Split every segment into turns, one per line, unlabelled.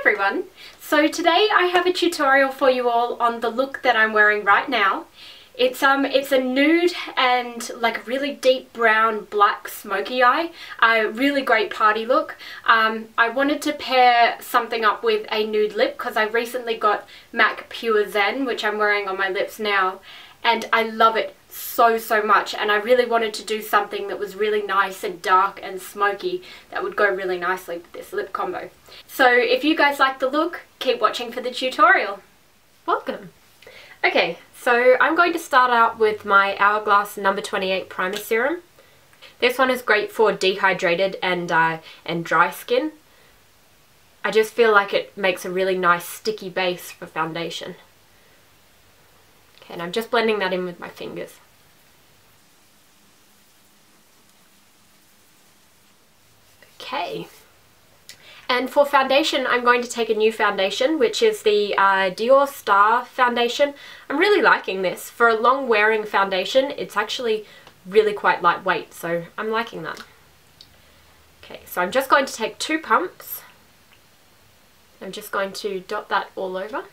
everyone! So today I have a tutorial for you all on the look that I'm wearing right now. It's a nude and like really deep brown black smoky eye. A really great party look. I wanted to pair something up with a nude lip because I recently got MAC Pure Zen, which I'm wearing on my lips now, and I love it so much, and I really wanted to do something that was really nice and dark and smoky that would go really nicely with this lip combo. So if you guys like the look, keep watching for the tutorial. Welcome! Okay, so I'm going to start out with my Hourglass number 28 primer serum. This one is great for dehydrated and dry skin. I just feel like it makes a really nice sticky base for foundation. Okay, and I'm just blending that in with my fingers. Okay, and for foundation I'm going to take a new foundation, which is the Dior Star foundation. I'm really liking this. For a long wearing foundation, it's actually really quite lightweight, so I'm liking that. Okay, so I'm just going to take 2 pumps. I'm just going to dot that all over.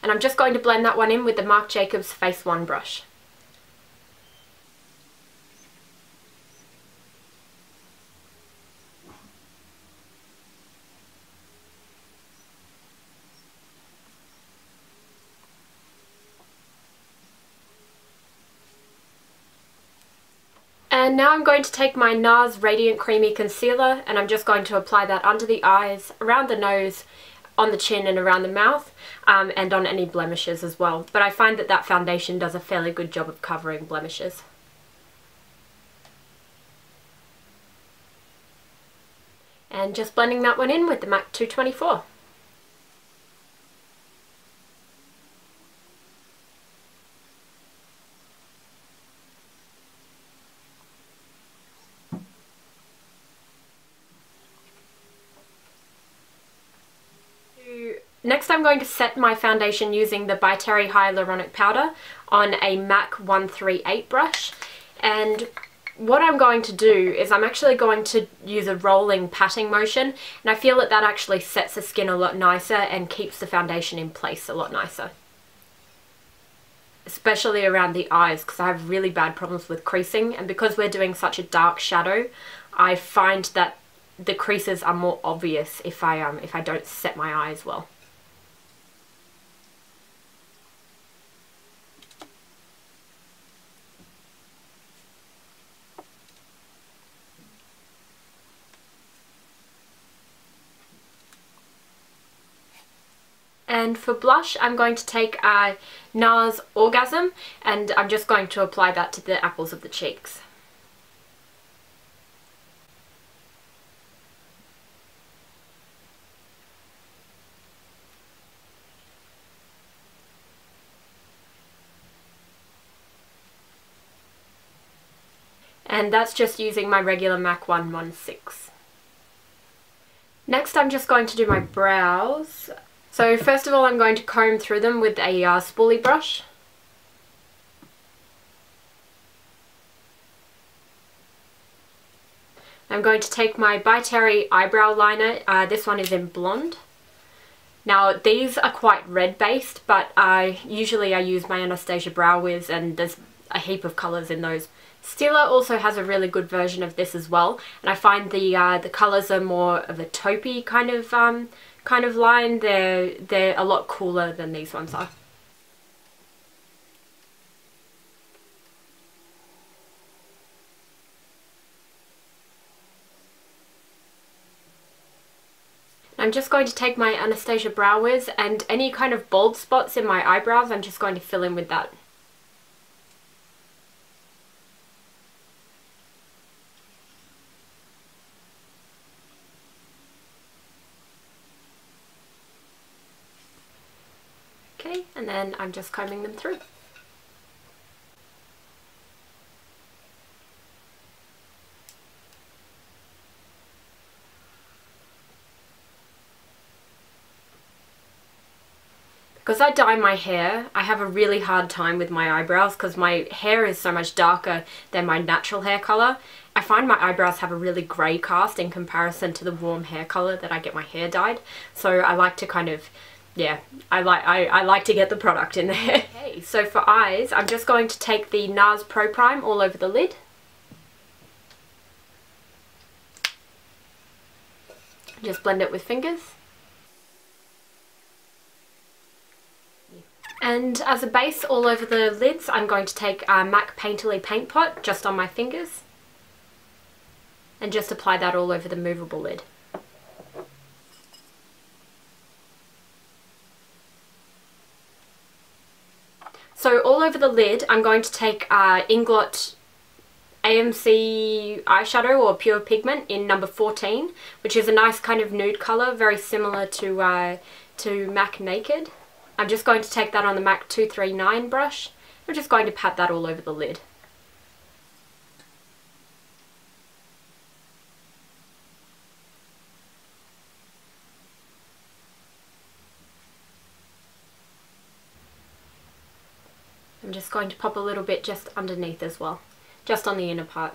And I'm just going to blend that one in with the Marc Jacobs Face 1 brush. And now I'm going to take my Nars Radiant Creamy Concealer, and I'm just going to apply that under the eyes, around the nose, on the chin and around the mouth, and on any blemishes as well. But I find that that foundation does a fairly good job of covering blemishes. And just blending that one in with the MAC 224. Next I'm going to set my foundation using the By Terry Hyaluronic Powder on a MAC 138 brush, and what I'm going to do is I'm actually going to use a rolling patting motion, and I feel that that actually sets the skin a lot nicer and keeps the foundation in place a lot nicer. Especially around the eyes, because I have really bad problems with creasing, and because we're doing such a dark shadow, I find that the creases are more obvious if I don't set my eyes well. And for blush, I'm going to take Nars Orgasm, and I'm just going to apply that to the apples of the cheeks. And that's just using my regular MAC 116. Next I'm just going to do my brows. So first of all I'm going to comb through them with a spoolie brush. I'm going to take my By Terry eyebrow liner. This one is in blonde. Now these are quite red based, but usually I use my Anastasia Brow Wiz, and there's a heap of colours in those. Stila also has a really good version of this as well, and I find the colours are more of a taupey kind of line. They're a lot cooler than these ones are. I'm just going to take my Anastasia Brow Wiz, and any kind of bald spots in my eyebrows I'm just going to fill in with that. Okay, and then I'm just combing them through. Because I dye my hair, I have a really hard time with my eyebrows because my hair is so much darker than my natural hair colour. I find my eyebrows have a really grey cast in comparison to the warm hair colour that I get my hair dyed. So I like to kind of, yeah, I like to get the product in there. Okay, so for eyes, I'm just going to take the Nars Pro Prime all over the lid. Just blend it with fingers. And as a base all over the lids, I'm going to take MAC Painterly Paint Pot just on my fingers and just apply that all over the movable lid. So all over the lid, I'm going to take Inglot AMC eyeshadow or pure pigment in number 14, which is a nice kind of nude colour, very similar to MAC Naked. I'm just going to take that on the MAC 239 brush. I'm just going to pat that all over the lid. I'm just going to pop a little bit just underneath as well, just on the inner part.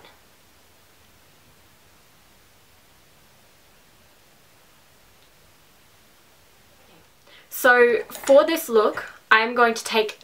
So for this look, I'm going to take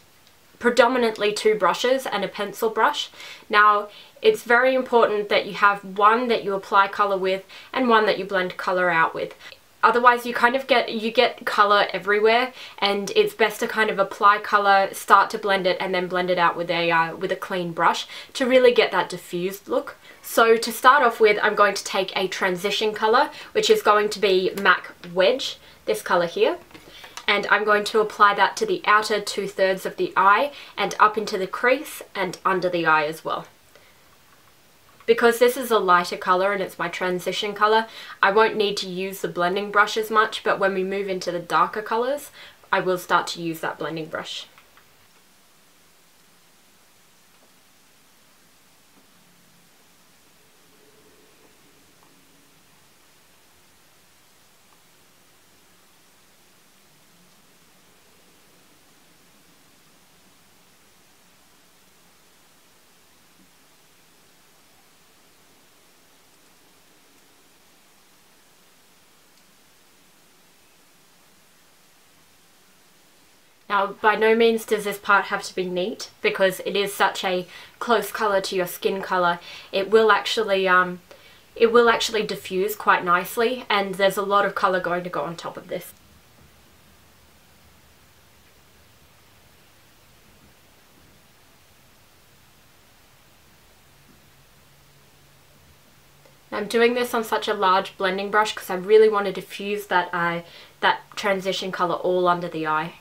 predominantly 2 brushes and a pencil brush. Now, it's very important that you have one that you apply colour with and one that you blend colour out with. Otherwise you kind of get colour everywhere, and it's best to kind of apply colour, start to blend it, and then blend it out with a clean brush to really get that diffused look. So to start off with, I'm going to take a transition colour, which is going to be MAC Wedge, this colour here. And I'm going to apply that to the outer 2/3 of the eye and up into the crease and under the eye as well. Because this is a lighter colour and it's my transition colour, I won't need to use the blending brush as much, but when we move into the darker colours, I will start to use that blending brush. Now, by no means does this part have to be neat, because it is such a close colour to your skin colour. It will actually diffuse quite nicely, and there's a lot of colour going to go on top of this. I'm doing this on such a large blending brush because I really want to diffuse that transition colour all under the eye.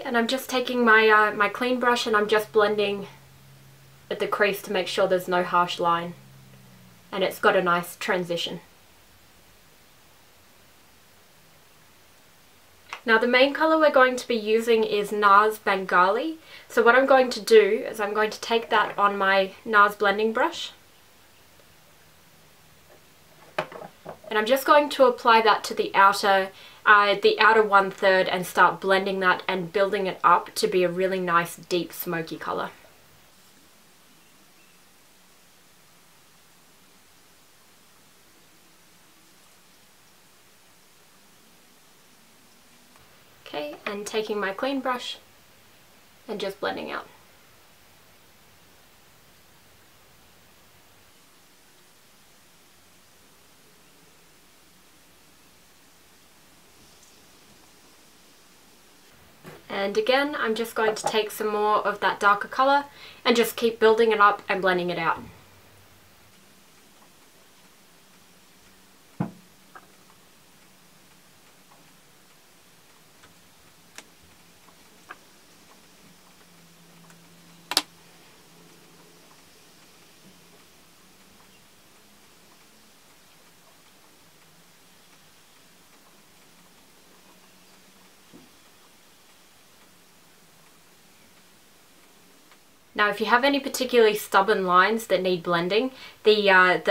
And I'm just taking my my clean brush and I'm just blending at the crease to make sure there's no harsh line, and it's got a nice transition. Now the main colour we're going to be using is Nars Bengali. So what I'm going to do is I'm going to take that on my Nars blending brush, and I'm just going to apply that to the outer 1/3 and start blending that and building it up to be a really nice deep smoky colour. Okay, and taking my clean brush and just blending out. And again, I'm just going to take some more of that darker colour and just keep building it up and blending it out. Now if you have any particularly stubborn lines that need blending, the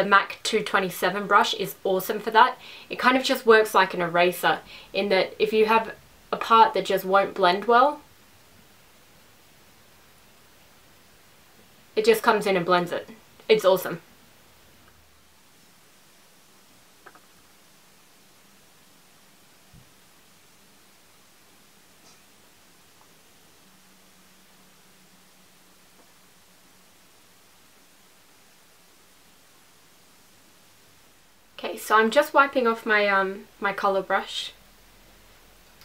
MAC 227 brush is awesome for that. It kind of just works like an eraser in that if you have a part that just won't blend well, it just comes in and blends it. It's awesome. Okay, so I'm just wiping off my my colour brush,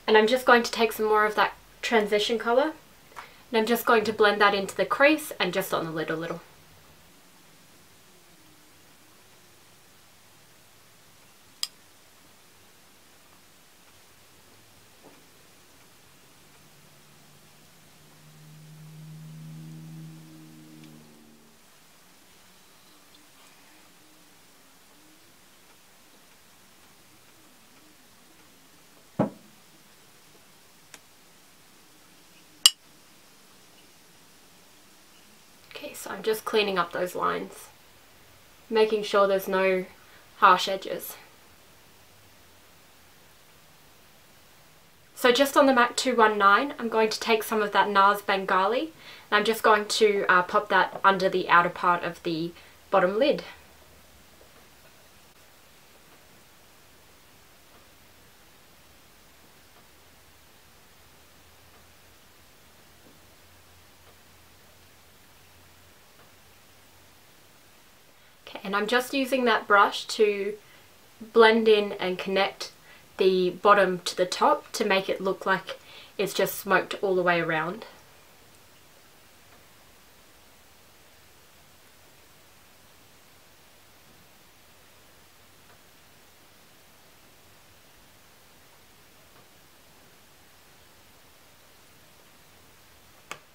and I'm just going to take some more of that transition colour, and I'm just going to blend that into the crease and just on the lid a little. Okay, so I'm just cleaning up those lines, making sure there's no harsh edges. So just on the MAC 219, I'm going to take some of that Nars Bengali, and I'm just going to pop that under the outer part of the bottom lid. Okay, and I'm just using that brush to blend in and connect the bottom to the top to make it look like it's just smoked all the way around.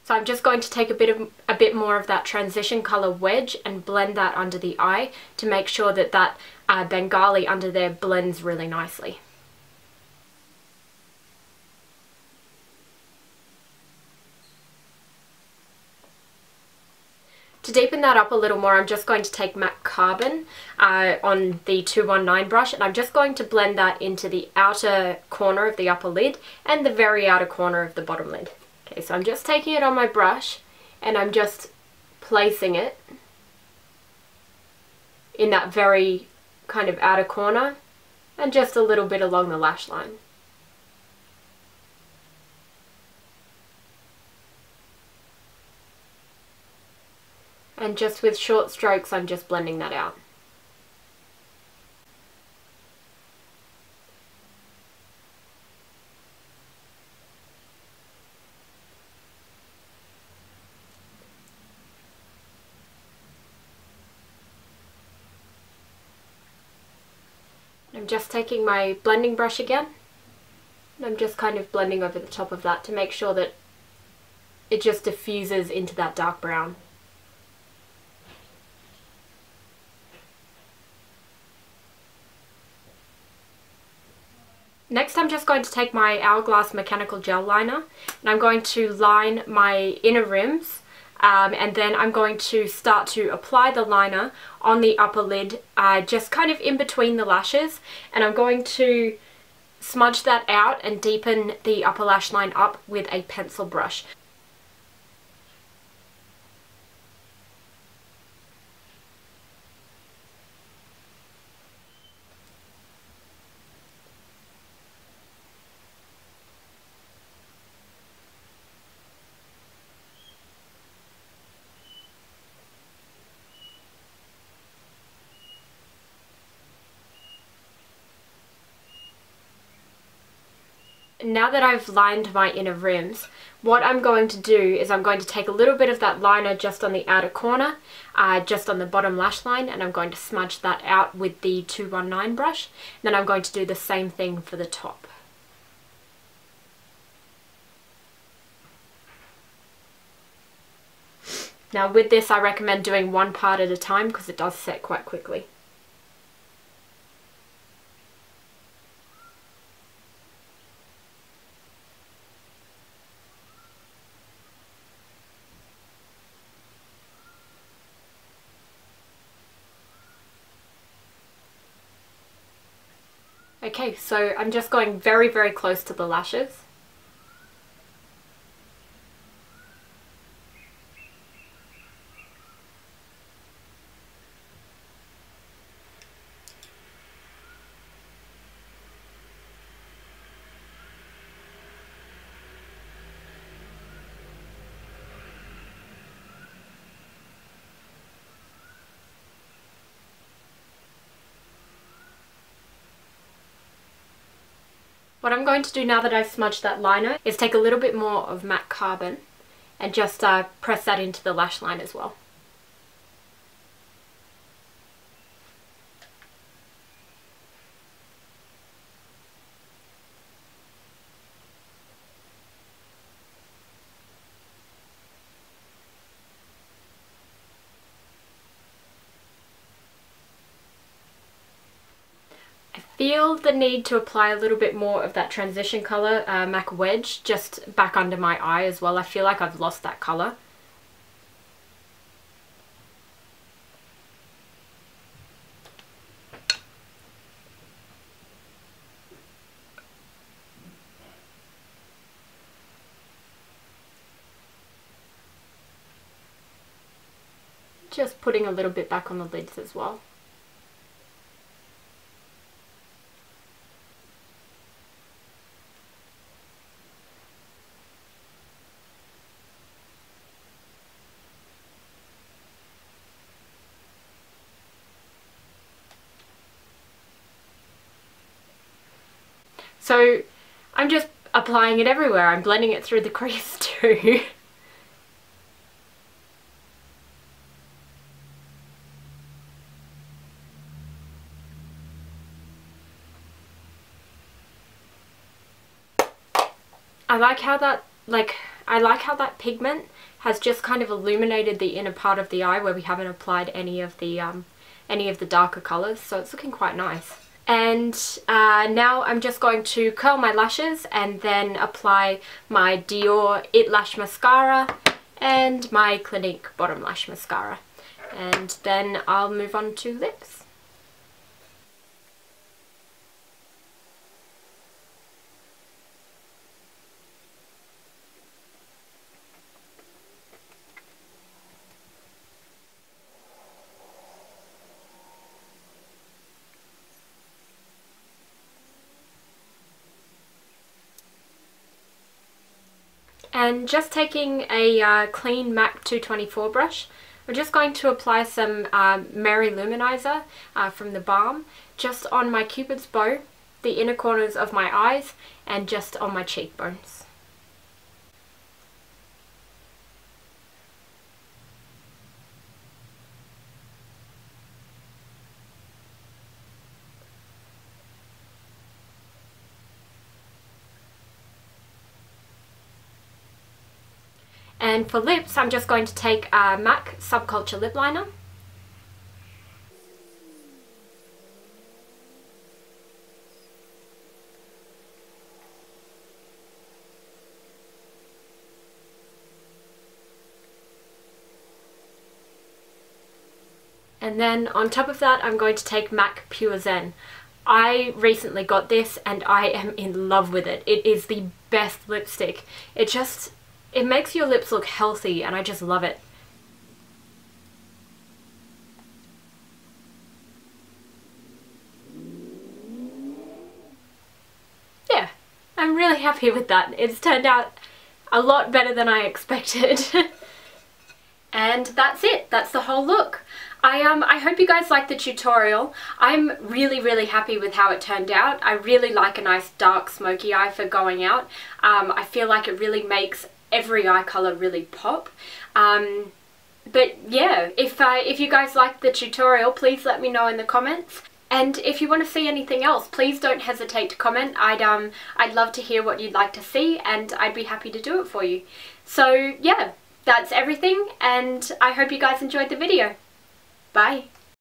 So I'm just going to take a bit more of that transition colour wedge and blend that under the eye to make sure that that Bengali under there blends really nicely. To deepen that up a little more, I'm just going to take MAC Carbon on the 219 brush, and I'm just going to blend that into the outer corner of the upper lid and the very outer corner of the bottom lid. Okay, so I'm just taking it on my brush and I'm just placing it in that very kind of outer corner and just a little bit along the lash line. And just with short strokes, I'm just blending that out. I'm just taking my blending brush again, and I'm just kind of blending over the top of that to make sure that it just diffuses into that dark brown. Next, I'm just going to take my Hourglass mechanical gel liner, and I'm going to line my inner rims, and then I'm going to start to apply the liner on the upper lid, just kind of in between the lashes, and I'm going to smudge that out and deepen the upper lash line up with a pencil brush. Now that I've lined my inner rims, what I'm going to do is I'm going to take a little bit of that liner just on the outer corner, just on the bottom lash line, and I'm going to smudge that out with the 219 brush. And then I'm going to do the same thing for the top. Now with this, I recommend doing one part at a time because it does set quite quickly. Okay, so I'm just going very, very close to the lashes. What I'm going to do now that I've smudged that liner is take a little bit more of matte carbon and just press that into the lash line as well. Feel the need to apply a little bit more of that transition colour, MAC Wedge, just back under my eye as well. I feel like I've lost that colour. Just putting a little bit back on the lids as well. So I'm just applying it everywhere. I'm blending it through the crease too. I like how that pigment has just kind of illuminated the inner part of the eye where we haven't applied any of the darker colours, so it's looking quite nice. And now I'm just going to curl my lashes and then apply my Dior IT Lash Mascara and my Clinique Bottom Lash Mascara. And then I'll move on to lips. And just taking a clean MAC 224 brush, we're just going to apply some marylou-maniser from the balm just on my cupid's bow, the inner corners of my eyes, and just on my cheekbones. And for lips, I'm just going to take a MAC Subculture lip liner. And then on top of that, I'm going to take MAC Pure Zen. I recently got this and I am in love with it. It is the best lipstick. It makes your lips look healthy and I just love it. Yeah, I'm really happy with that. It's turned out a lot better than I expected. And that's it. That's the whole look. I hope you guys liked the tutorial. I'm really happy with how it turned out. I really like a nice dark smoky eye for going out. I feel like it really makes every eye colour really pop. But yeah, if you guys liked the tutorial, please let me know in the comments. And if you want to see anything else, please don't hesitate to comment. I'd love to hear what you'd like to see and I'd be happy to do it for you. So yeah, that's everything and I hope you guys enjoyed the video. Bye!